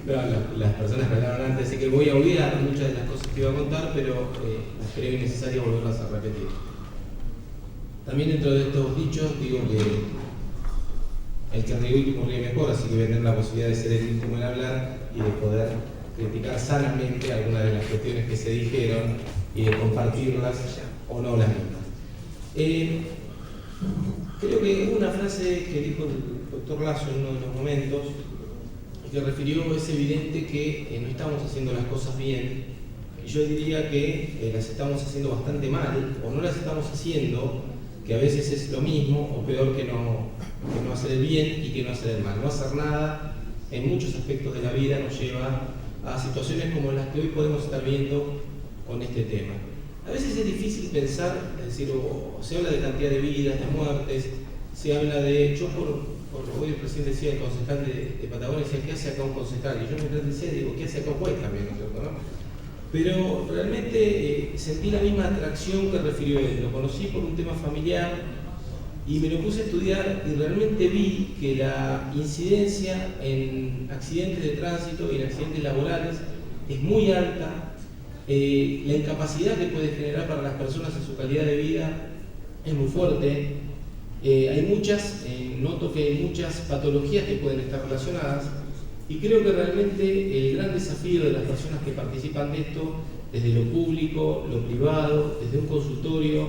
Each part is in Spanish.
las personas que hablaron antes, así que voy a olvidar muchas de las cosas que iba a contar, pero creo innecesario volverlas a repetir. También dentro de estos dichos digo que el que ríe último ríe mejor, así que voy a tener la posibilidad de ser el último en hablar y de poder criticar sanamente algunas de las cuestiones que se dijeron y de compartirlas o no las mismas. Creo que una frase que dijo el doctor Lasso en uno de los momentos que refirió, es evidente que no estamos haciendo las cosas bien, y yo diría que las estamos haciendo bastante mal, o no las estamos haciendo, que a veces es lo mismo o peor que no hacer el bien y que no hacer el mal. No hacer nada en muchos aspectos de la vida nos lleva a situaciones como las que hoy podemos estar viendo con este tema. A veces es difícil pensar, es decir, se habla de cantidad de vidas, de muertes, se habla de... Hoy el presidente decía, el concejal de Patagonia decía, ¿qué hace acá un concejal? Y yo mientras decía, digo, ¿qué hace acá un juez también? ¿No es cierto, no? Pero realmente sentí la misma atracción que refirió él. Lo conocí por un tema familiar y me lo puse a estudiar y realmente vi que la incidencia en accidentes de tránsito y en accidentes laborales es muy alta. La incapacidad que puede generar para las personas en su calidad de vida es muy fuerte. Noto que hay muchas patologías que pueden estar relacionadas y creo que realmente el gran desafío de las personas que participan de esto, desde lo público, lo privado, desde un consultorio,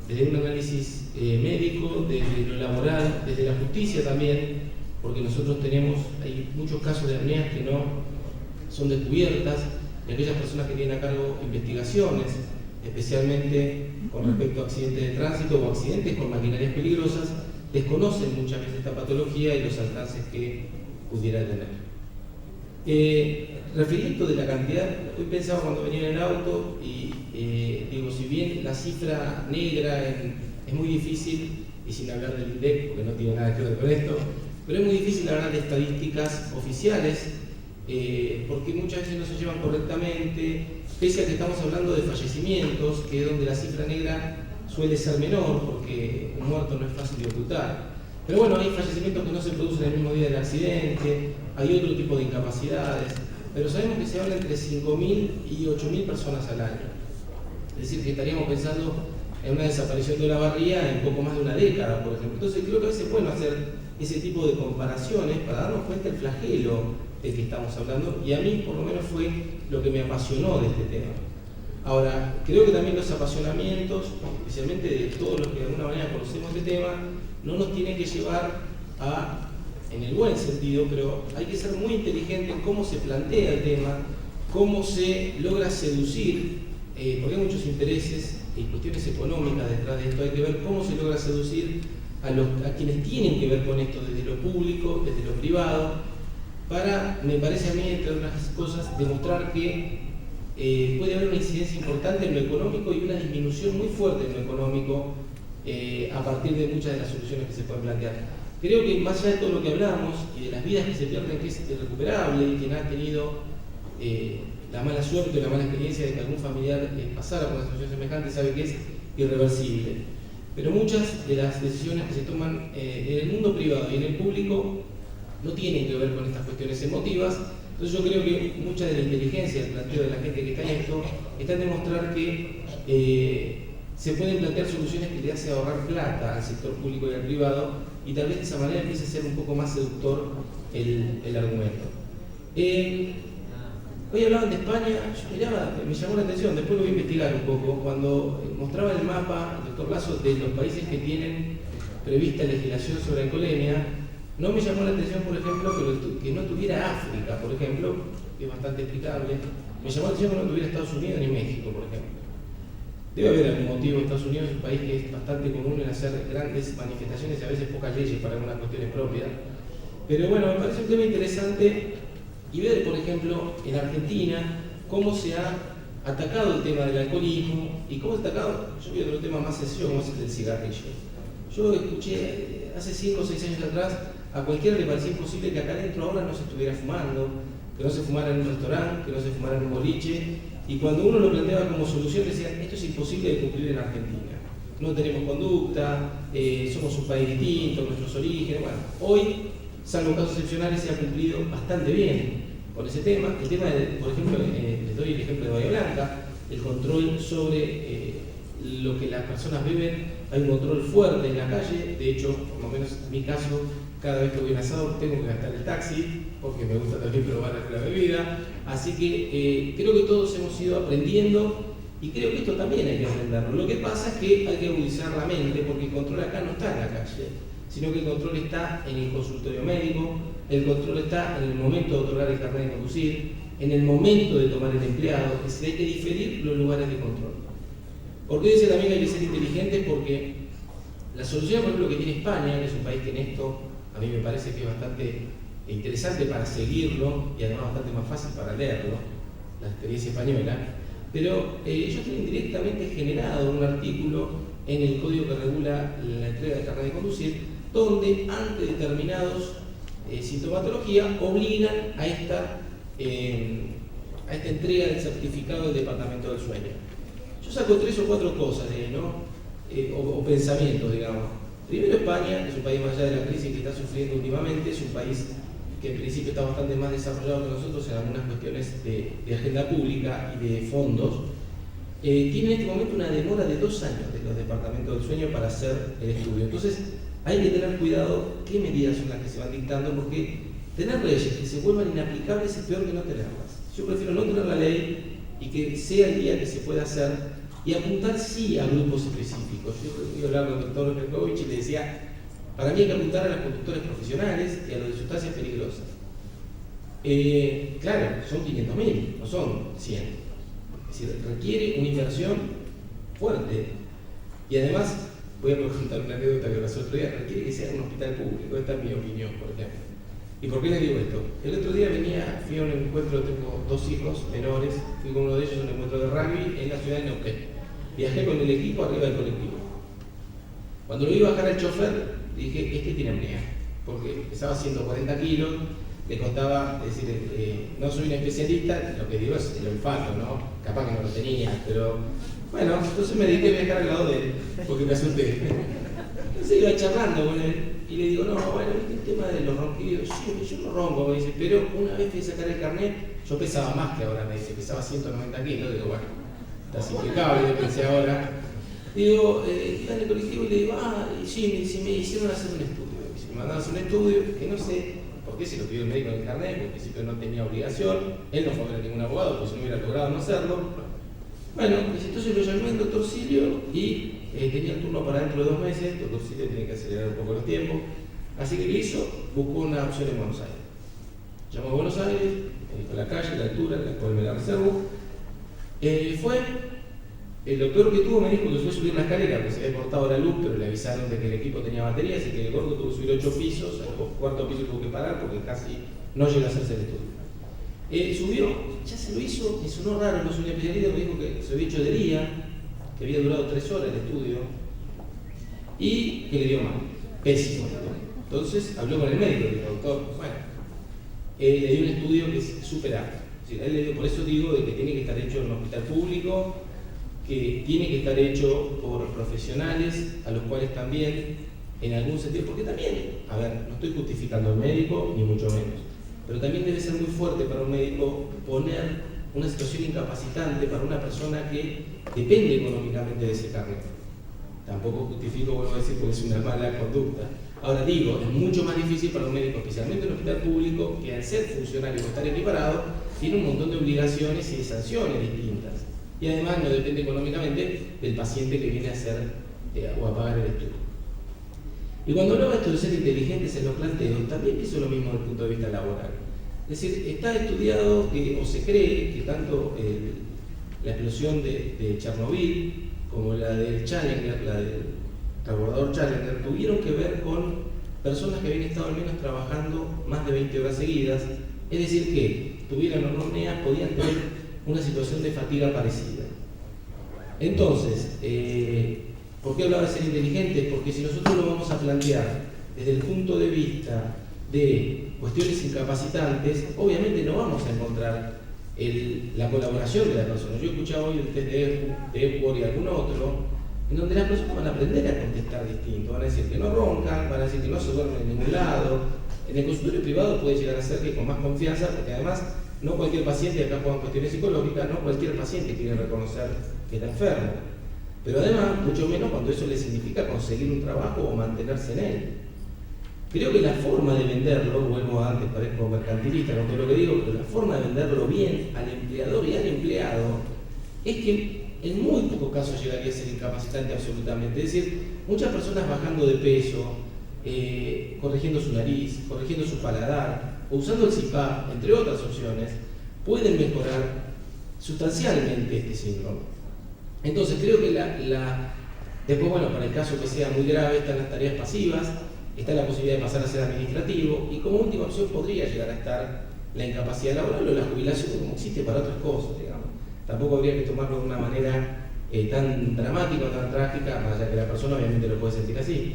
desde un análisis médico, desde lo laboral, desde la justicia también, porque nosotros hay muchos casos de hernias que no son descubiertas, y aquellas personas que tienen a cargo investigaciones, especialmente con respecto a accidentes de tránsito o accidentes con maquinarias peligrosas, desconocen muchas veces esta patología y los alcances que pudiera tener. Refiriendo de la cantidad, hoy pensaba cuando venía en el auto y digo, si bien la cifra negra es muy difícil, y sin hablar del INDEC, porque no tiene nada que ver con esto, pero es muy difícil hablar de estadísticas oficiales, porque muchas veces no se llevan correctamente, pese a que estamos hablando de fallecimientos, que es donde la cifra negra suele ser menor, porque un muerto no es fácil de ocultar. Pero bueno, hay fallecimientos que no se producen el mismo día del accidente, hay otro tipo de incapacidades, pero sabemos que se habla entre 5.000 y 8.000 personas al año. Es decir, que estaríamos pensando en una desaparición de la barría en poco más de una década, por ejemplo. Entonces creo que a veces es bueno hacer ese tipo de comparaciones para darnos cuenta del flagelo del que estamos hablando, y a mí por lo menos fue lo que me apasionó de este tema. Ahora, creo que también los apasionamientos, especialmente de todos los que de alguna manera conocemos este tema, no nos tienen que llevar a, en el buen sentido, pero hay que ser muy inteligente en cómo se plantea el tema, cómo se logra seducir, porque hay muchos intereses y cuestiones económicas detrás de esto. Hay que ver cómo se logra seducir a quienes tienen que ver con esto desde lo público, desde lo privado, para, me parece a mí, entre otras cosas, demostrar que puede haber una incidencia importante en lo económico y una disminución muy fuerte en lo económico a partir de muchas de las soluciones que se pueden plantear. Creo que más allá de todo lo que hablamos y de las vidas que se pierden, que es irrecuperable, y quien ha tenido la mala suerte o la mala experiencia de que algún familiar pasara por una situación semejante sabe que es irreversible. Pero muchas de las decisiones que se toman en el mundo privado y en el público no tienen que ver con estas cuestiones emotivas. Entonces yo creo que mucha de la inteligencia del planteo de la gente que está en esto está en demostrar que se pueden plantear soluciones que le hacen ahorrar plata al sector público y al privado, y tal vez de esa manera empiece a ser un poco más seductor el argumento. Hoy hablaban de España, me llamó la atención, después lo voy a investigar un poco, cuando mostraba el mapa, el doctor Lasso, de los países que tienen prevista legislación sobre alcoholemia. No me llamó la atención, por ejemplo, que no tuviera África, por ejemplo, que es bastante explicable. Me llamó la atención que no tuviera Estados Unidos ni México, por ejemplo. Debe haber algún motivo. Estados Unidos es un país que es bastante común en hacer grandes manifestaciones y a veces pocas leyes para algunas cuestiones propias. Pero bueno, me parece un tema interesante y ver, por ejemplo, en Argentina, cómo se ha atacado el tema del alcoholismo y cómo se ha atacado, yo vi otro tema más sencillo, como es el del cigarrillo. Yo escuché hace 5 o 6 años atrás, a cualquiera le parecía imposible que acá adentro ahora no se estuviera fumando, que no se fumara en un restaurante, que no se fumara en un boliche, y cuando uno lo planteaba como solución decían, esto es imposible de cumplir en Argentina. No tenemos conducta, somos un país distinto, nuestros orígenes. Bueno, hoy, salvo casos excepcionales, se ha cumplido bastante bien. con ese tema. El tema, por ejemplo, les doy el ejemplo de Bahía Blanca, el control sobre lo que las personas beben. Hay un control fuerte en la calle, de hecho, por lo menos en mi caso, cada vez que voy a un asado tengo que gastar el taxi, porque me gusta también probar la bebida. Así que creo que todos hemos ido aprendiendo y creo que esto también hay que aprenderlo. Lo que pasa es que hay que agudizar la mente, porque el control acá no está en la calle, sino que el control está en el consultorio médico, el control está en el momento de otorgar el carnet de conducir, en el momento de tomar el empleado. Es decir, hay que diferir los lugares de control. ¿Por qué dice también que hay que ser inteligentes? Porque la solución, por ejemplo, que tiene España, que es un país que en esto a mí me parece que es bastante interesante para seguirlo y además bastante más fácil para leerlo, la experiencia española, pero ellos tienen directamente generado un artículo en el código que regula la entrega del carnet de conducir, donde ante determinados sintomatología obligan a esta entrega del certificado del Departamento del Sueño. Yo saco 3 o 4 cosas de ahí, ¿no? O pensamientos, digamos. Primero, España es un país más allá de la crisis que está sufriendo últimamente, es un país que en principio está bastante más desarrollado que nosotros en algunas cuestiones de agenda pública y de fondos. Tiene en este momento una demora de 2 años de los departamentos del sueño para hacer el estudio. Entonces, hay que tener cuidado qué medidas son las que se van dictando, porque tener leyes que se vuelvan inaplicables es peor que no tenerlas. Yo prefiero no tener la ley y que sea el día que se pueda hacer y apuntar sí a grupos específicos. Yo iba a hablar con el doctor Berkovich y le decía, para mí hay que apuntar a los conductores profesionales y a los de sustancias peligrosas. Claro, son 500.000, no son 100. Es decir, requiere una inversión fuerte. Y además, voy a contar una anécdota que pasó el otro día, requiere que sea un hospital público. Esta es mi opinión, por ejemplo. ¿Y por qué les digo esto? El otro día fui a un encuentro, tengo 2 hijos menores, fui con uno de ellos a un encuentro de rugby en la ciudad de Neuquén. Viajé con el equipo arriba del colectivo. Cuando lo iba a bajar al chofer, dije, este tiene apnea, porque pesaba 140 kilos, le costaba, es decir, no soy un especialista, lo que digo es el olfato, ¿no? Capaz que no lo tenía, pero bueno, entonces me dediqué a viajar al lado de él, porque me asusté. Entonces iba charlando con él y le digo, no, bueno, ¿viste el tema de los ronquidos? Sí, yo no ronco, me dice, pero una vez fui a sacar el carnet, yo pesaba más que ahora, me dice, pesaba 190 kilos, digo, bueno, estás impecable, pensé ahora. Digo, iba en el colectivo y le digo, y sí, me hicieron hacer un estudio. Me mandaron a hacer un estudio que no sé por qué se lo pidió el médico en el carnet, porque en principio no tenía obligación, él no fue a ver a ningún abogado, pues si no hubiera logrado no hacerlo. Bueno, entonces lo llamé al doctor Silio y tenía el turno para dentro de 2 meses, el doctor Silio tiene que acelerar un poco los tiempos, así que ¿qué hizo? Buscó una opción en Buenos Aires. Llamó a Buenos Aires, me dijo la calle, la altura, la cual me la reservo. El doctor que tuvo me dijo que fue a subir la escalera, porque se había cortado la luz, pero le avisaron de que el equipo tenía batería, así que el gordo tuvo que subir 8 pisos, al 4.º piso tuvo que parar porque casi no llegó a hacerse el estudio. Subió, ya se lo hizo, me sonó raro, no soy un especialista, me dijo que se había hecho de día, que había durado 3 horas el estudio y que le dio mal, pésimo. Entonces habló con el médico, le dijo, doctor, bueno, le dio un estudio que es súper alto. Por eso digo de que tiene que estar hecho en un hospital público, que tiene que estar hecho por profesionales, a los cuales también, en algún sentido, porque también, a ver, no estoy justificando al médico, ni mucho menos, pero también debe ser muy fuerte para un médico poner una situación incapacitante para una persona que depende económicamente de ese carnet. Tampoco justifico, vuelvo a decir, porque es una mala conducta. Ahora digo, es mucho más difícil para un médico, especialmente en un hospital público, que al ser funcionario o estar equiparado, tiene un montón de obligaciones y de sanciones distintas. Y además no depende económicamente del paciente que viene a hacer o a pagar el estudio. Y cuando hablaba esto de ser inteligentes en los planteos, también pienso lo mismo desde el punto de vista laboral. Es decir, está estudiado o se cree que tanto la explosión de Chernobyl como la del Challenger, la del transbordador Challenger, tuvieron que ver con personas que habían estado al menos trabajando más de 20 horas seguidas, es decir, que tuvieran o no apnea, podían tener una situación de fatiga parecida. Entonces, ¿por qué hablaba de ser inteligentes? Porque si nosotros lo vamos a plantear desde el punto de vista de cuestiones incapacitantes, obviamente no vamos a encontrar la colaboración de la persona. Yo he escuchado hoy el test de Epworth y algún otro, en donde las personas van a aprender a contestar distinto, van a decir que no roncan, van a decir que no se duermen en ningún lado. En el consultorio privado puede llegar a ser que con más confianza, porque además No cualquier paciente, acá juegan cuestiones psicológicas, no cualquier paciente quiere reconocer que está enfermo. Pero además, mucho menos cuando eso le significa conseguir un trabajo o mantenerse en él. Creo que la forma de venderlo, vuelvo a antes, parezco mercantilista, no sé lo que digo, pero la forma de venderlo bien al empleador y al empleado es que en muy pocos casos llegaría a ser incapacitante absolutamente. Es decir, muchas personas bajando de peso, corrigiendo su nariz, corrigiendo su paladar, o usando el CPAP, entre otras opciones, pueden mejorar sustancialmente este síndrome. Entonces creo que después, bueno, para el caso que sea muy grave, están las tareas pasivas, está la posibilidad de pasar a ser administrativo, y como última opción podría llegar a estar la incapacidad laboral o la jubilación, como existe para otras cosas, digamos. Tampoco habría que tomarlo de una manera tan dramática o tan trágica, más allá que la persona obviamente lo puede sentir así.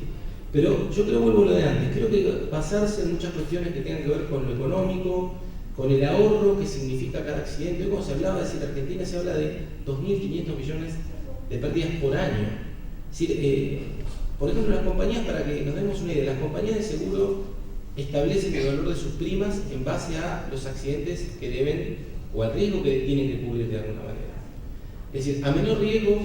Pero yo creo, vuelvo a lo de antes, creo que basarse en muchas cuestiones que tengan que ver con lo económico, con el ahorro que significa cada accidente. Hoy, como se hablaba, es decir, en Argentina se habla de 2.500 millones de pérdidas por año. Es decir, por ejemplo, las compañías, para que nos demos una idea, las compañías de seguro establecen el valor de sus primas en base a los accidentes que deben, o al riesgo que tienen que cubrir de alguna manera. Es decir, a menor riesgo,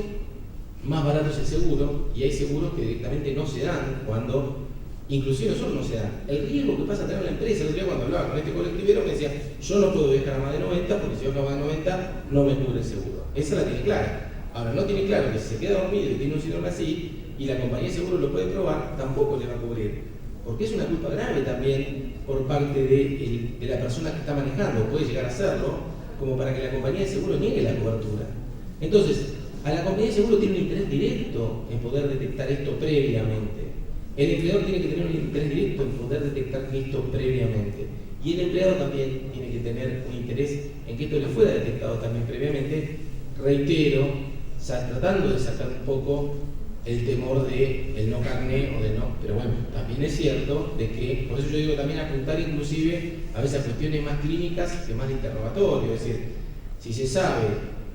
más barato es el seguro, y hay seguros que directamente no se dan cuando, inclusive no solo no se dan, el riesgo que pasa a tener la empresa. El otro día cuando hablaba con este colectivero me decía, yo no puedo viajar a más de 90 porque si yo no más de 90 no me cubre el seguro. Esa la tiene clara. Ahora, no tiene claro que si se queda dormido y tiene un síndrome así, y la compañía de seguro lo puede probar, tampoco le va a cubrir. Porque es una culpa grave también por parte de la persona que está manejando, puede llegar a hacerlo, como para que la compañía de seguro niegue la cobertura. Entonces, a la compañía de seguro tiene un interés directo en poder detectar esto previamente. El empleador tiene que tener un interés directo en poder detectar esto previamente. Y el empleado también tiene que tener un interés en que esto le fuera detectado también previamente. Reitero, tratando de sacar un poco el temor de el no carné o de no, pero bueno, también es cierto de que, por eso yo digo también apuntar inclusive a veces a cuestiones más clínicas que más de interrogatorio. Es decir, si se sabe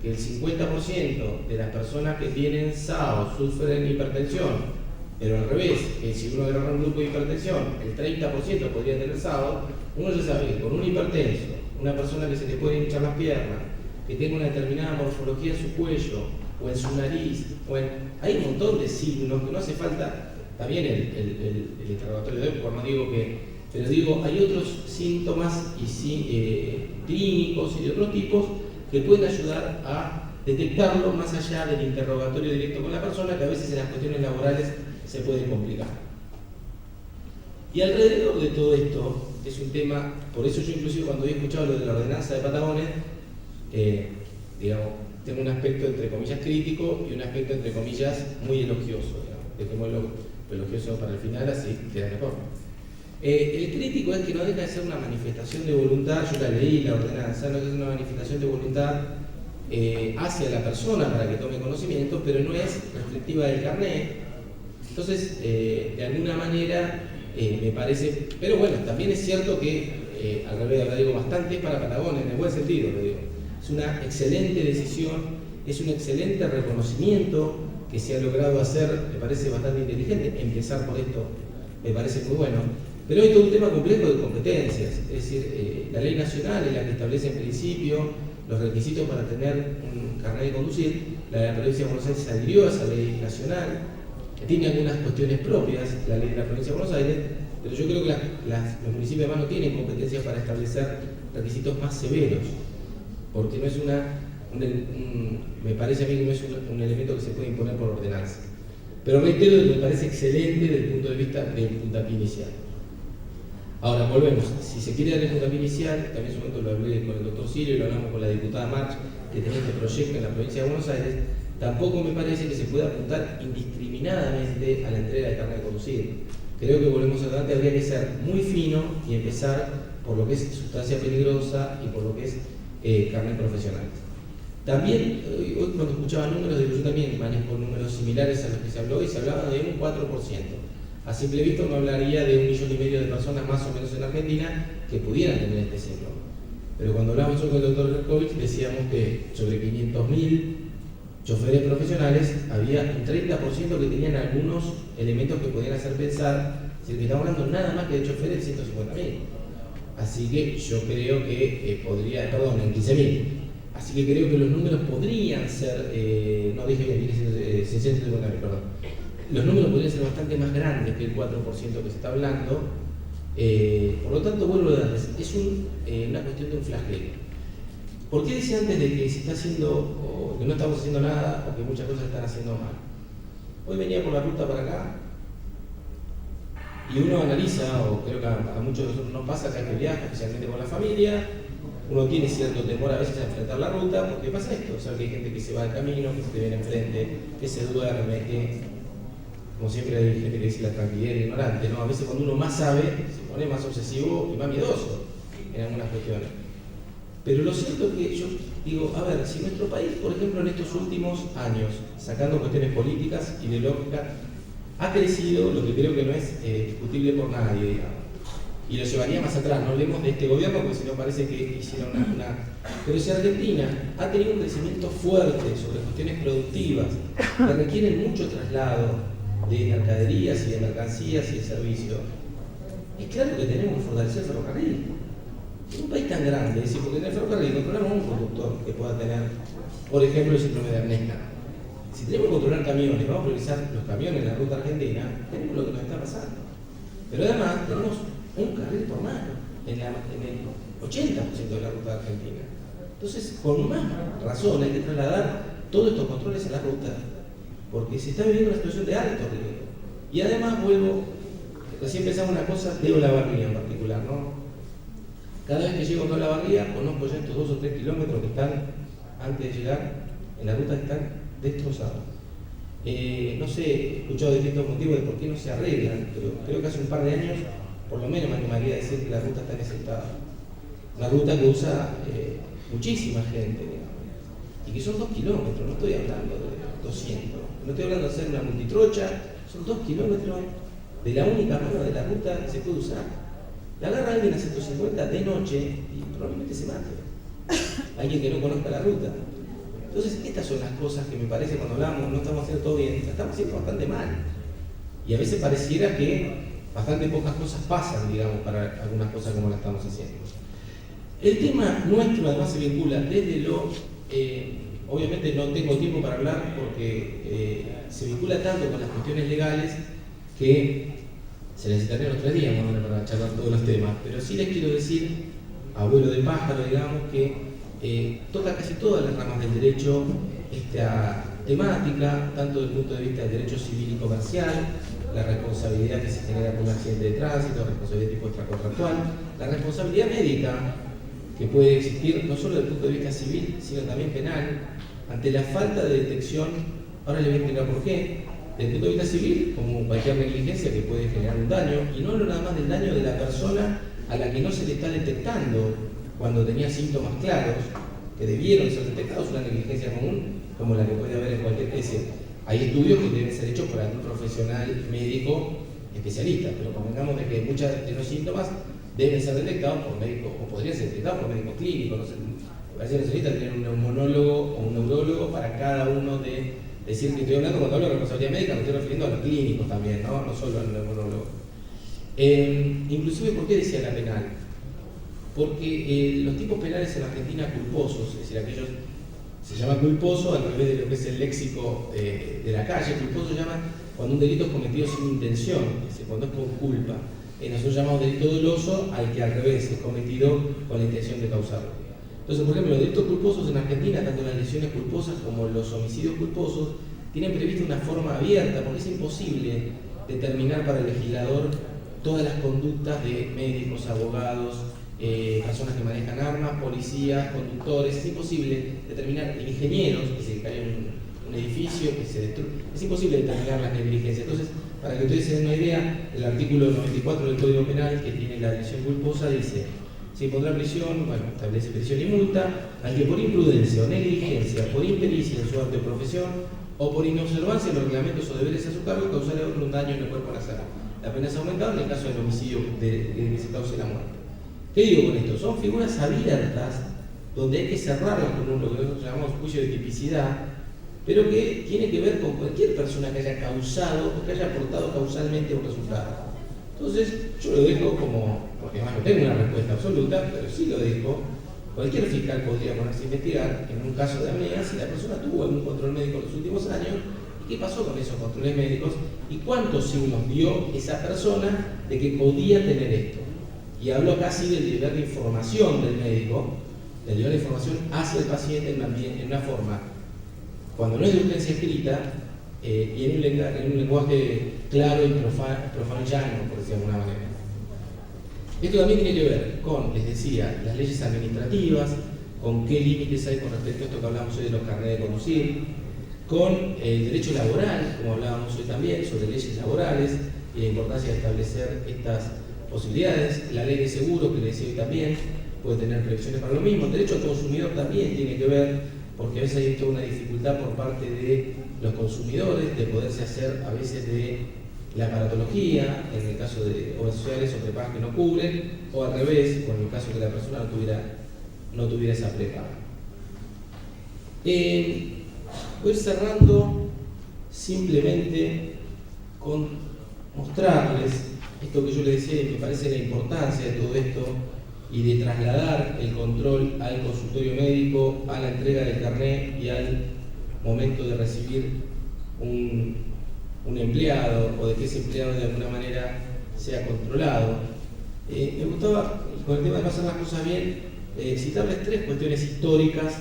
que el 50% de las personas que tienen SAO sufren hipertensión, pero al revés, que si uno agarra un grupo de hipertensión, el 30% podría tener SAO, uno ya sabe que con un hipertenso, una persona que se le puede hinchar las piernas, que tenga una determinada morfología en su cuello, o en su nariz, hay un montón de signos que no hace falta, también el interrogatorio de EPCOR, no digo que, pero digo, hay otros síntomas clínicos y de otros tipos que pueden ayudar a detectarlo más allá del interrogatorio directo con la persona, que a veces en las cuestiones laborales se puede complicar. Y alrededor de todo esto, es un tema, por eso yo inclusive cuando he escuchado lo de la ordenanza de Patagones, digamos, tengo un aspecto entre comillas crítico y un aspecto entre comillas muy elogioso, digamos. Dejémoslo elogioso para el final, así queda mejor. El crítico es que no deja de ser una manifestación de voluntad. Yo la leí, la ordenanza, no es una manifestación de voluntad hacia la persona para que tome conocimiento, pero no es restrictiva del carnet. Entonces, de alguna manera, me parece, pero bueno, también es cierto que, al revés, ahora digo bastante, es para Patagones, en el buen sentido, lo digo. Es una excelente decisión, es un excelente reconocimiento que se ha logrado hacer, me parece bastante inteligente. Empezar por esto me parece muy bueno, pero hay todo un tema complejo de competencias. Es decir, la ley nacional es la que establece en principio los requisitos para tener un carnet de conducir. La provincia de Buenos Aires se adhirió a esa ley nacional, tiene algunas cuestiones propias, la ley de la provincia de Buenos Aires, pero yo creo que los municipios además no tienen competencias para establecer requisitos más severos, porque no es me parece a mí que no es un elemento que se puede imponer por ordenanza. Pero reitero que me parece excelente desde el punto de vista del puntapié inicial. Ahora, volvemos. Si se quiere dar el puntapié inicial, también en su momento lo hablé con el doctor Sirio y lo hablamos con la diputada March, que tenía este proyecto en la provincia de Buenos Aires, tampoco me parece que se pueda apuntar indiscriminadamente a la entrega de carnet de conducir. Creo que volvemos adelante, habría que ser muy fino y empezar por lo que es sustancia peligrosa y por lo que es carnet profesional. También, hoy cuando escuchaba números, yo también manejo números similares a los que se habló y se hablaba de un 4%. A simple vista me hablaría de 1,5 millones de personas más o menos en Argentina que pudieran tener este síndrome. Pero cuando hablábamos con el doctor Herkovich decíamos que sobre 500.000 choferes profesionales había un 30% que tenían algunos elementos que podían hacer pensar, es decir, que estamos hablando nada más que de choferes de 150.000. Así que yo creo que podría, perdón, en 15.000. Así que creo que los números podrían ser, no dije bien, 650.000, perdón. Los números podrían ser bastante más grandes que el 4% que se está hablando. Por lo tanto, vuelvo a darles, es una cuestión de un flagelo. ¿Por qué decía antes de que se está haciendo, o que no estamos haciendo nada, o que muchas cosas están haciendo mal? Hoy venía por la ruta para acá, y uno analiza, o creo que a muchos de nosotros nos pasa, que viaja, especialmente con la familia, uno tiene cierto temor a veces a enfrentar la ruta, porque pasa esto, o sea, que hay gente que se va al camino, que se te viene enfrente, que se duerme, que, como siempre hay gente que dice la tranquilidad es ignorante, ¿no? A veces cuando uno más sabe, se pone más obsesivo y más miedoso en algunas cuestiones. Pero lo cierto es que yo digo, a ver, si nuestro país, por ejemplo, en estos últimos años, sacando cuestiones políticas, ideológicas, ha crecido, lo que creo que no es discutible por nadie, digamos. Y lo llevaría más atrás, no hablemos de este gobierno, porque si no parece que hicieron una... Pero si Argentina ha tenido un crecimiento fuerte sobre cuestiones productivas, que requieren mucho traslado de mercaderías y de mercancías y de servicios, es claro que tenemos que fortalecer el ferrocarril. En un país tan grande, es decir, porque en el ferrocarril controlamos un conductor que pueda tener, por ejemplo, el síndrome de Ernestina. Si tenemos que controlar camiones, vamos a priorizar los camiones en la ruta argentina, tenemos lo que nos está pasando. Pero además tenemos un carril por mano en el 80% de la ruta argentina. Entonces, con más razón hay que trasladar todos estos controles a la ruta, porque se está viviendo una situación de alto riesgo. Y además recién pensaba una cosa de Olavarría en particular, ¿no? Cada vez que llego a Olavarría, conozco ya estos 2 o 3 kilómetros que están, antes de llegar, en la ruta están destrozados. No sé, he escuchado distintos motivos de por qué no se arreglan, pero creo que hace un par de años, por lo menos me animaría a decir que la ruta está en ese estado. Una ruta que usa muchísima gente, digamos, y que son 2 kilómetros, no estoy hablando de 200, no estoy hablando de hacer una multitrocha, son 2 kilómetros de la única mano de la ruta que se puede usar. La agarra alguien a 150 de noche y probablemente se mate. Alguien que no conozca la ruta. Entonces, estas son las cosas que me parece cuando hablamos, no estamos haciendo todo bien, la estamos haciendo bastante mal. Y a veces pareciera que bastante pocas cosas pasan, digamos, para algunas cosas como las estamos haciendo. El tema nuestro además se vincula desde obviamente no tengo tiempo para hablar porque se vincula tanto con las cuestiones legales que se necesitarían los 3 días para charlar todos los temas, pero sí les quiero decir, abuelo de pájaro, digamos, que toca casi todas las ramas del derecho esta temática, tanto desde el punto de vista del derecho civil y comercial, la responsabilidad que se genera por un accidente de tránsito, la responsabilidad tipo extracontractual, la responsabilidad médica que puede existir no solo desde el punto de vista civil, sino también penal, ante la falta de detección. Ahora les voy a explicar por qué. Desde el punto de vista civil, como cualquier negligencia que puede generar un daño, y no hablo nada más del daño de la persona a la que no se le está detectando cuando tenía síntomas claros, que debieron ser detectados, una negligencia común, como la que puede haber en cualquier especie. Hay estudios que deben ser hechos por algún profesional médico especialista, pero convengamos de que muchos de los síntomas deben ser detectados por médicos, o podrían ser detectados por médicos clínicos, no sé, me parece que necesita tener un neumonólogo o un neurólogo para cada uno de decir que estoy hablando cuando hablo de responsabilidad médica, me estoy refiriendo a los clínicos también, no solo al neumonólogo. Inclusive, ¿por qué decía la penal? Porque los tipos penales en Argentina culposos, es decir, aquellos se llama culposo al revés de lo que es el léxico de la calle. Culposo se llama cuando un delito es cometido sin intención, es decir, cuando es por culpa. Nosotros llamamos delito doloso al que al revés es cometido con la intención de causarlo. Entonces, por ejemplo, los delitos culposos en Argentina, tanto las lesiones culposas como los homicidios culposos, tienen previsto una forma abierta, porque es imposible determinar para el legislador todas las conductas de médicos, abogados, personas que manejan armas, policías, conductores. Es imposible determinar ingenieros, que se cae un edificio, que se destruye. Es imposible determinar las negligencias. Entonces, para que ustedes se den una idea, el artículo 94 del Código Penal, que tiene la lesión culposa, dice: se impondrá prisión, establece prisión y multa al que por imprudencia o negligencia, por impericia en su arte o profesión, o por inobservancia de los reglamentos o deberes a su cargo, causará a otro un daño en el cuerpo o la salud. La pena es aumentada en el caso del homicidio que se cause la muerte. ¿Qué digo con esto? Son figuras abiertas donde hay que cerrarlas con lo que nosotros llamamos juicio de tipicidad, pero que tiene que ver con cualquier persona que haya causado o que haya aportado causalmente un resultado. Entonces, yo lo dejo como, porque además no tengo una respuesta absoluta, pero sí lo dejo. Cualquier fiscal podría ponerse a investigar en un caso de apnea si la persona tuvo algún control médico en los últimos años y qué pasó con esos controles médicos y cuántos signos dio esa persona de que podía tener esto. Y hablo casi del deber de información del médico, del deber de información hacia el paciente en una forma, cuando no es de urgencia escrita, y en un lenguaje claro y profano llano, por decirlo de alguna manera. Esto también tiene que ver con, les decía, las leyes administrativas, con qué límites hay con respecto a esto que hablamos hoy de los carnets de conducir, con el derecho laboral, como hablábamos hoy también, sobre leyes laborales y la importancia de establecer estas posibilidades, la ley de seguro, que les decía hoy también, puede tener previsiones para lo mismo, el derecho al consumidor también tiene que ver, porque a veces hay toda una dificultad por parte de los consumidores de poderse hacer a veces de la aparatología, en el caso de obras sociales o prepagas que no cubren, o al revés, o en el caso que la persona no tuviera esa prepaga. Voy a ir cerrando simplemente con mostrarles esto que yo les decía y me parece la importancia de todo esto y de trasladar el control al consultorio médico, a la entrega del carnet y al momento de recibir un empleado o de que ese empleado de alguna manera sea controlado. Me gustaba, con el tema de pasar las cosas bien, citarles 3 cuestiones históricas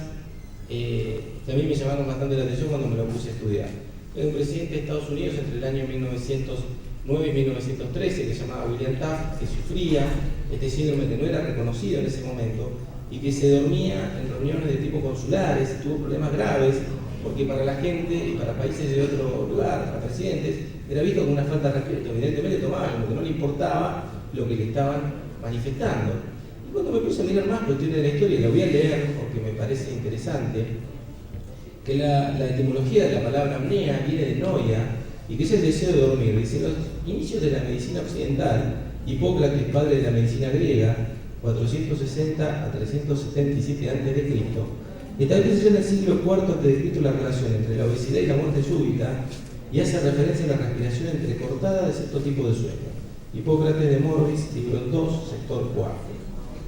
que a mí me llamaron bastante la atención cuando me lo puse a estudiar. Hay un presidente de Estados Unidos entre el año 1909 y 1913 que se llamaba William Taft, que sufría este síndrome que no era reconocido en ese momento y que se dormía en reuniones de tipo consulares y tuvo problemas graves porque para la gente y para países de otro lugar, para presidentes, era visto como una falta de respeto. Evidentemente tomaban como que no le importaba lo que le estaban manifestando. Y cuando me puse a mirar más cuestiones de la historia, la voy a leer porque me parece interesante, que la etimología de la palabra apnea viene de noia y que es el deseo de dormir. Dice, los inicios de la medicina occidental, Hipócrates, padre de la medicina griega, 460 a 377 a.C., establece en el siglo IV a.C. la relación entre la obesidad y la muerte súbita y hace referencia a la respiración entrecortada de cierto tipo de sueño. Hipócrates de Morbis, libro 2, sector 4.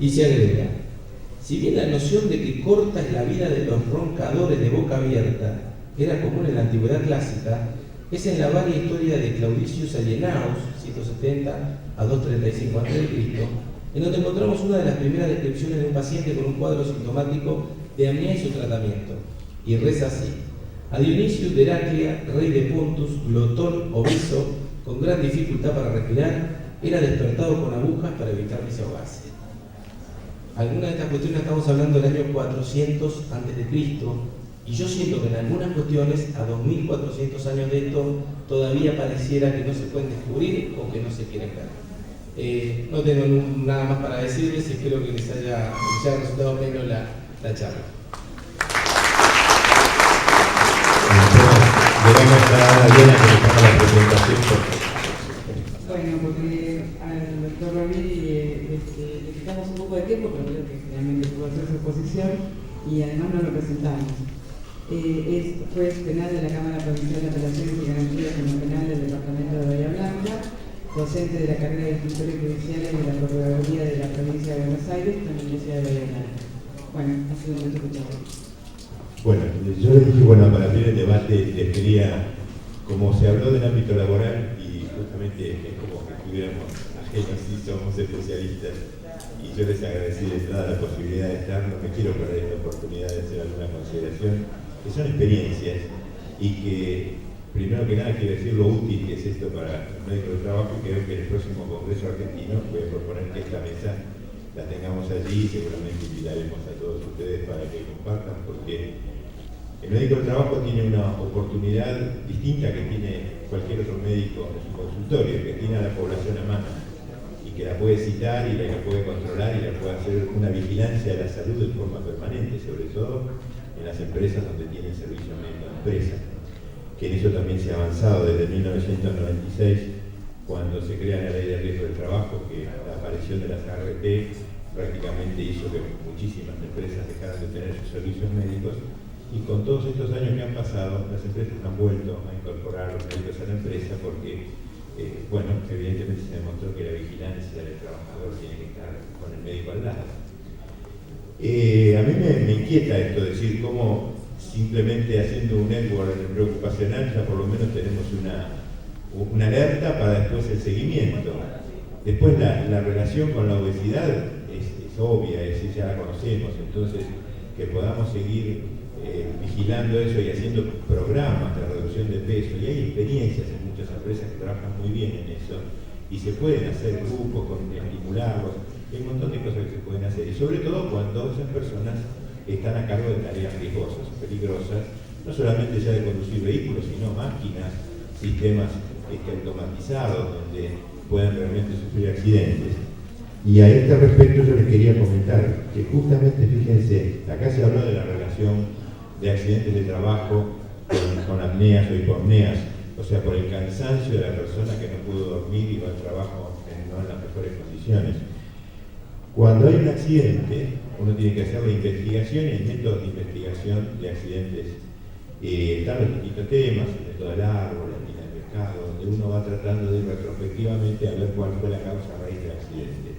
Y se agrega, si bien la noción de que corta es la vida de los roncadores de boca abierta era común en la antigüedad clásica, es en la varia historia de Claudicius Alienaus, 170 a 235 a.C., en donde encontramos una de las primeras descripciones de un paciente con un cuadro sintomático de apnea y su tratamiento. Y reza así: a Dionisius de Heraclea, rey de Pontus, glotón obeso, con gran dificultad para respirar, era despertado con agujas para evitar que se ahogase. Algunas de estas cuestiones estamos hablando del año 400 a.C., y yo siento que en algunas cuestiones, a 2400 años de esto, todavía pareciera que no se pueden descubrir o que no se quieren ver. No tengo nada más para decirles, espero que les haya resultado menos la charla. Bueno, porque al doctor Roviri le quitamos un poco de tiempo, pero creo que finalmente pudo hacer su exposición y además nos lo presentamos. Es juez penal de la Cámara Provincial de Apelaciones y Garantías en lo Penal del Departamento de Bahía Blanca, docente de la carrera de Escritores Judiciales de la Procuraduría de la Provincia de Buenos Aires, con la Universidad de Bahía Blanca. Bueno, ha sido un gusto escucharlo. Bueno, yo les dije, bueno, para abrir el debate les quería, como se habló del ámbito laboral y justamente es como que estuviéramos ajenos y somos especialistas, y yo les agradecí de entrada la posibilidad de estar, no me quiero perder esta oportunidad de hacer alguna consideración, que son experiencias y que, primero que nada, quiero decir lo útil que es esto para el médico de trabajo, y creo que en el próximo Congreso Argentino voy a proponer que esta mesa la tengamos allí y seguramente invitaremos a todos ustedes para que compartan, porque el médico de trabajo tiene una oportunidad distinta que tiene cualquier otro médico en su consultorio, que tiene a la población a mano y que la puede citar y la puede controlar y la puede hacer una vigilancia de la salud de forma permanente, sobre todo en las empresas donde tienen servicio médico de empresa, que en eso también se ha avanzado desde 1996, cuando se crea la ley de riesgo del trabajo, que la aparición de las ART prácticamente hizo que muchísimas empresas dejaran de tener sus servicios médicos, y con todos estos años que han pasado, las empresas han vuelto a incorporar los médicos a la empresa porque bueno, evidentemente se demostró que la vigilancia del trabajador tiene que estar con el médico al lado. A mí me inquieta esto, decir cómo simplemente haciendo un network preocupacional ya por lo menos tenemos una alerta para después el seguimiento. Después la relación con la obesidad es obvia, ya la conocemos, entonces que podamos seguir vigilando eso y haciendo programas de reducción de peso, y hay experiencias en muchas empresas que trabajan muy bien en eso, y se pueden hacer grupos con estimularlos, hay un montón de cosas que se pueden hacer, y sobre todo cuando esas personas están a cargo de tareas riesgosas, peligrosas, no solamente ya de conducir vehículos, sino máquinas, sistemas automatizados donde puedan realmente sufrir accidentes. Y a este respecto yo les quería comentar que justamente, fíjense, acá se habló de la relación de accidentes de trabajo con apneas o hipopneas, o sea, por el cansancio de la persona que no pudo dormir y va al trabajo no en las mejores condiciones. Cuando hay un accidente, uno tiene que hacer la investigación, y hay métodos de investigación de accidentes. Están los distintos temas, el método del árbol, la mina del mercado, donde uno va tratando de ir retrospectivamente a ver cuál fue la causa a raíz del accidente.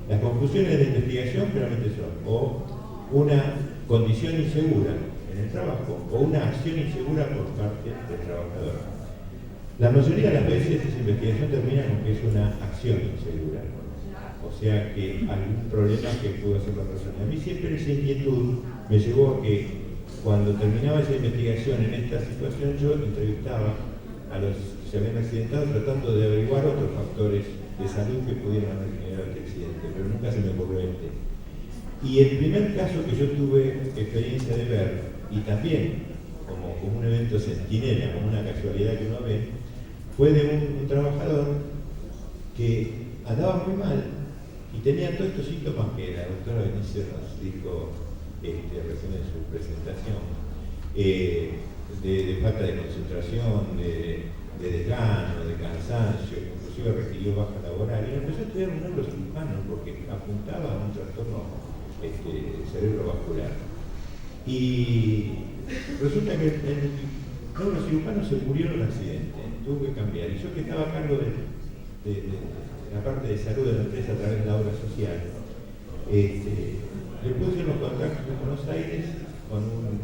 Las conclusiones de la investigación claramente son o una condición insegura en el trabajo o una acción insegura por parte del trabajador. La mayoría de las veces esa investigación termina con que es una acción insegura, o sea que algún problema que pudo hacer la persona. A mí siempre esa inquietud me llevó a que cuando terminaba esa investigación en esta situación yo entrevistaba a los que se habían accidentado tratando de averiguar otros factores de salud que pudieran haber generado este accidente, pero nunca se me ocurrió este. Y el primer caso que yo tuve experiencia de ver, y también como un evento centinela, como una casualidad que uno ve, fue de un trabajador que andaba muy mal y tenía todos estos síntomas que la doctora Benicio nos dijo recién en su presentación, de falta de concentración, de desgano, de cansancio, inclusive requirió baja laboral, y empezó a estudiar un neurocirujano porque apuntaba a un trastorno cerebrovascular. Y resulta que el neurocirujano se murió en un accidente, tuvo que cambiar, y yo que estaba a cargo de la parte de salud de la empresa a través de la obra social, le puse los contactos en Buenos Aires con un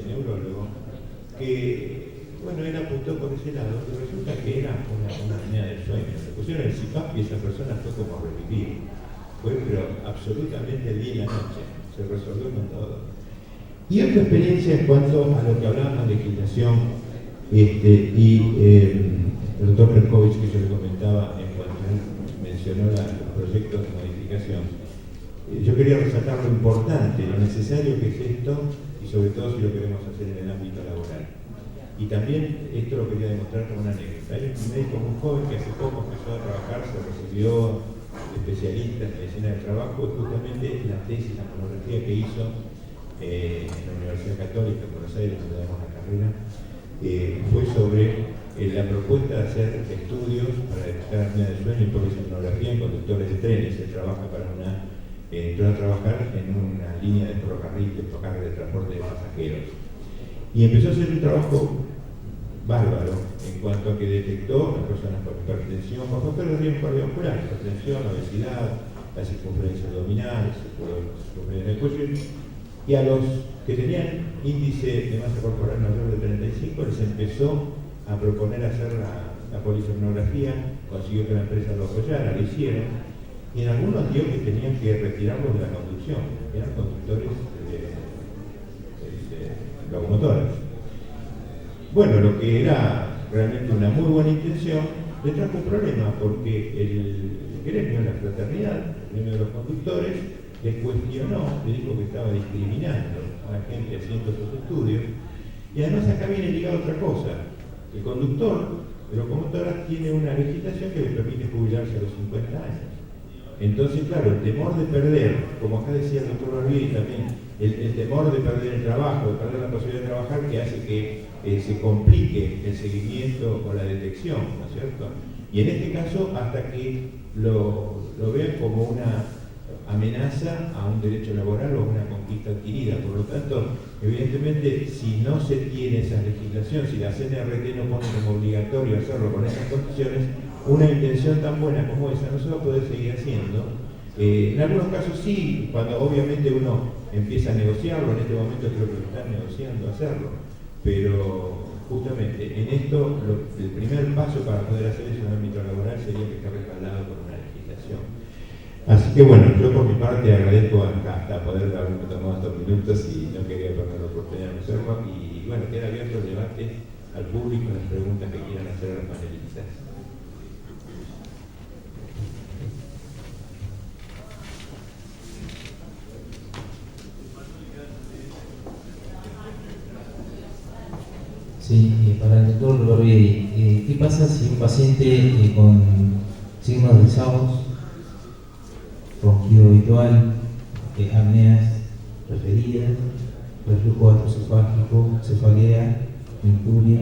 neurólogo que, bueno, él apuntó por ese lado, y resulta que era una apnea del sueño. Le pusieron el CPAP y esa persona fue como revivir. Fue pero absolutamente el día y la noche, se resolvió con todo. Y otra experiencia en cuanto a lo que hablábamos de legislación, el doctor Perkovich, que yo le comentaba en cuanto él mencionó los proyectos de modificación, yo quería resaltar lo importante, lo necesario que es esto, y sobre todo si lo queremos hacer en el ámbito laboral. Y también esto lo quería demostrar como una anécdota. Hay un médico muy joven que hace poco empezó a trabajar, se recibió especialista en medicina del trabajo, y justamente la tesis, la monografía que hizo en la Universidad Católica de Buenos Aires, donde damos la carrera, fue sobre la propuesta de hacer estudios para detectar apnea del sueño y polisomnografía en conductores de trenes. Él trabaja para entró a trabajar en una línea de ferrocarril de transporte de pasajeros. Y empezó a hacer un trabajo bárbaro en cuanto a que detectó a personas con hipertensión, con factores de riesgo cardiovascular, hipertensión, obesidad, la circunferencia abdominal, circunferencia del cuello, y a los que tenían índice de masa corporal mayor de 35 les empezó a proponer hacer la polisomnografía, consiguió que la empresa lo apoyara, lo hicieron, y en algunos dio que tenían que retirarlos de la conducción, eran conductores de locomotoras. Bueno, lo que era realmente una muy buena intención, le trajo un problema, porque el gremio, la fraternidad, el gremio de los conductores, le cuestionó, le dijo que estaba discriminando a la gente haciendo sus estudios, y además acá viene ligado otra cosa. El conductor de locomotoras tiene una legislación que le permite jubilarse a los 50 años. Entonces, claro, el temor de perder, como acá decía el doctor Barbieri también, el temor de perder el trabajo, de perder la posibilidad de trabajar, que hace que se complique el seguimiento o la detección, ¿no es cierto? Y en este caso, hasta que lo vean como una amenaza a un derecho laboral o a una conquista adquirida. Por lo tanto, tanto, evidentemente, si no se tiene esa legislación, si la CNRT no pone como obligatorio hacerlo con esas condiciones, una intención tan buena como esa no se va a poder seguir haciendo. En algunos casos sí, cuando obviamente uno empieza a negociarlo, en este momento creo que están negociando hacerlo, pero justamente en esto el primer paso para poder hacer eso en el ámbito laboral sería que esté respaldado por una legislación. Así que bueno, yo por mi parte agradezco hasta poder haberme tomado estos minutos y no quería perder la oportunidad de hacerlo, y bueno, queda abierto el debate al público, las preguntas que quieran hacer a los panelistas. Sí, para el doctor Barbieri, ¿qué pasa si un paciente con signos de SAOS, ronquido habitual, apneas referidas, reflujo gastroesofágico, cefalea, inturia,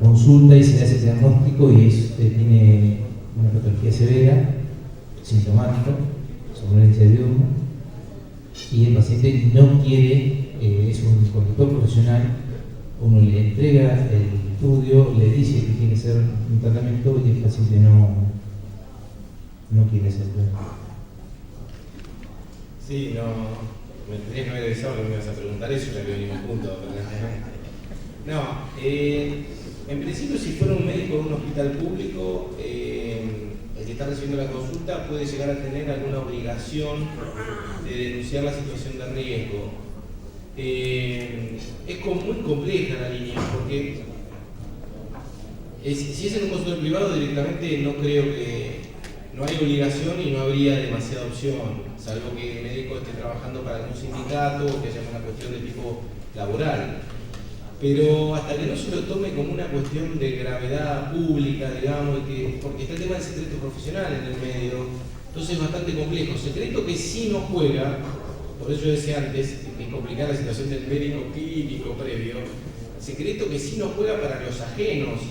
consulta y se le hace el diagnóstico y tiene una patología severa, sintomática, somnolencia diurna, y el paciente no quiere, es un conductor profesional, uno le entrega el estudio, le dice que tiene que hacer un tratamiento y el paciente no quiere hacerlo. Sí, me tendrías que haber avisado que me ibas a preguntar eso, ya que venimos juntos. No, en principio si fuera un médico de un hospital público, el que está recibiendo la consulta puede llegar a tener alguna obligación de denunciar la situación de riesgo. Es muy compleja la línea, porque si es en un consultorio privado directamente no creo que no hay obligación y no habría demasiada opción, salvo que el médico esté trabajando para algún sindicato o que haya una cuestión de tipo laboral. Pero hasta que no se lo tome como una cuestión de gravedad pública, digamos, porque está el tema del secreto profesional en el medio, entonces es bastante complejo. Secreto que sí no juega, por eso yo decía antes, que complicar la situación del médico clínico previo, secreto que sí no juega para los ajenos,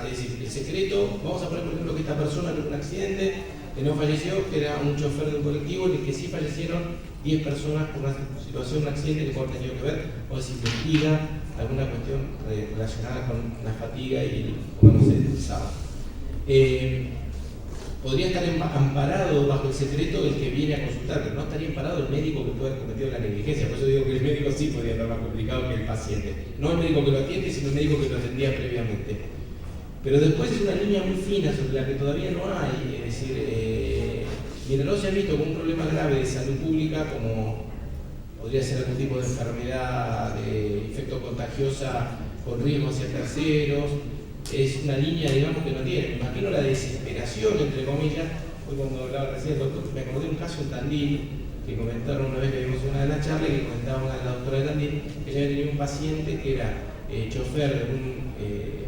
es decir, el secreto, vamos a poner por ejemplo que esta persona tuvo un accidente, que no falleció, que era un chofer de un colectivo, en el que sí fallecieron 10 personas por una situación, un accidente que puede haber tenido que ver, o se investiga alguna cuestión relacionada con la fatiga y no sé, el sábado. Podría estar amparado bajo el secreto el que viene a consultar, pero no estaría amparado el médico que puede haber cometido la negligencia. Por eso digo que el médico sí podría estar más complicado que el paciente. No el médico que lo atiende, sino el médico que lo atendía previamente. Pero después es una línea muy fina sobre la que todavía no hay. Es decir, mientras no se ha visto como un problema grave de salud pública, como podría ser algún tipo de enfermedad de infecto contagiosa con riesgo hacia terceros, es una línea, digamos, que no tiene. Me imagino la desesperación, entre comillas. Hoy cuando hablaba recién, doctor, me acordé de un caso en Tandil, que comentaron una vez que vimos una de las charlas, que comentaba una de la doctora de Tandil, que ella había tenido un paciente que era chofer de un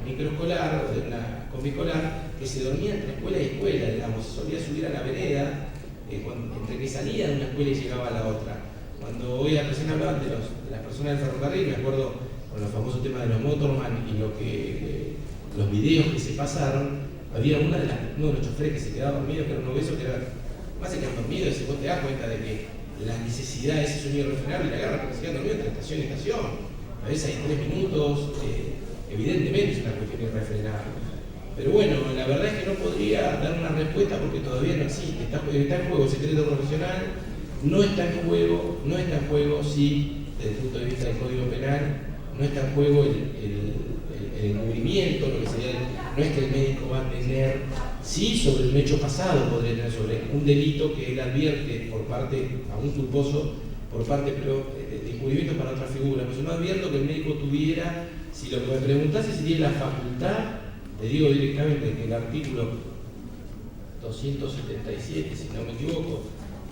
microescolar o de una combiescolar, que se dormía entre escuela y escuela, digamos, solía subir a la vereda, entre que salía de una escuela y llegaba a la otra. Cuando hoy recién hablaban de las personas del ferrocarril, me acuerdo con los famosos temas de los motorman y los videos que se pasaron, había uno de los choferes que se quedaba dormido, que era un obeso, que era más que quedar dormido, y vos te das cuenta de que la necesidad de ese sonido refrenable y la garra que se queda dormido entre estación y estación. A veces hay 3 minutos, evidentemente es una cuestión irrefrenable. Pero bueno, la verdad es que no podría dar una respuesta porque todavía no existe. Está en juego el secreto profesional, no está en juego, sí, desde el punto de vista del Código Penal, no está en juego el encubrimiento, lo que sería, no es que el médico va a tener, sí, sobre un hecho pasado podría tener sobre un delito que él advierte por parte, a un culposo, por parte de encubrimiento para otra figura. Pues yo no advierto que el médico tuviera, si lo que me preguntase sería la facultad, te digo directamente que el artículo 277, si no me equivoco,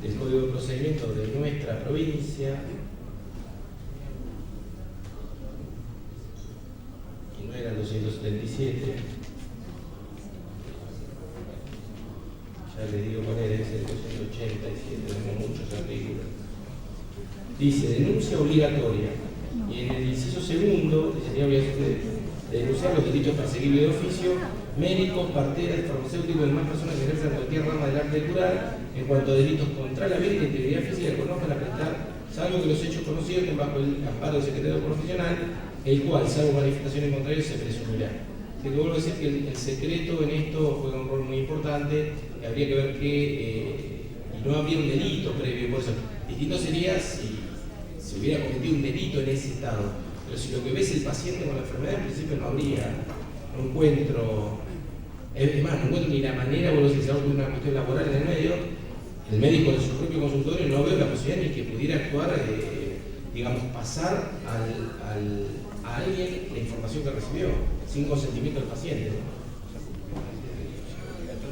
del Código de Procedimiento de nuestra provincia, y no era el 277, ya les digo cuál era, es el 287, tenemos muchos artículos. Dice, denuncia obligatoria, y en el inciso segundo, dice, obligación de denunciar los delitos perseguibles de oficio, médicos, parteras, farmacéuticos y demás personas que ejercen cualquier rama del arte de curar, en cuanto a delitos contra la vida y la integridad física, conozcan a prestar salvo que los hechos conocidos estén bajo el amparo del secreto profesional, el cual, salvo manifestaciones contrarias, se presumirá. Así que vuelvo a decir que el secreto en esto juega un rol muy importante, y habría que ver que y no habría un delito previo, por eso distinto sería si se hubiera cometido un delito en ese estado, pero si lo que ves el paciente con la enfermedad, en principio no encuentro, es más, no encuentro ni la manera, vuelvo a decir, si hay una cuestión laboral en el medio, el médico de su propio consultorio no veo la posibilidad ni que pudiera actuar, digamos, pasar a alguien la información que recibió, sin consentimiento del paciente, ¿no?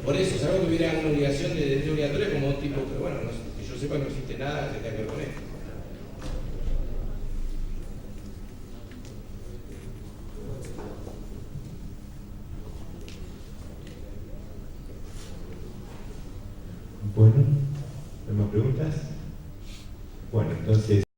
Por eso, salvo que hubiera una obligación de derecho obligatoria como tipo, pero bueno, que yo sepa no existe nada que tenga que ver con esto. Bueno, ¿hay más preguntas? Bueno, entonces...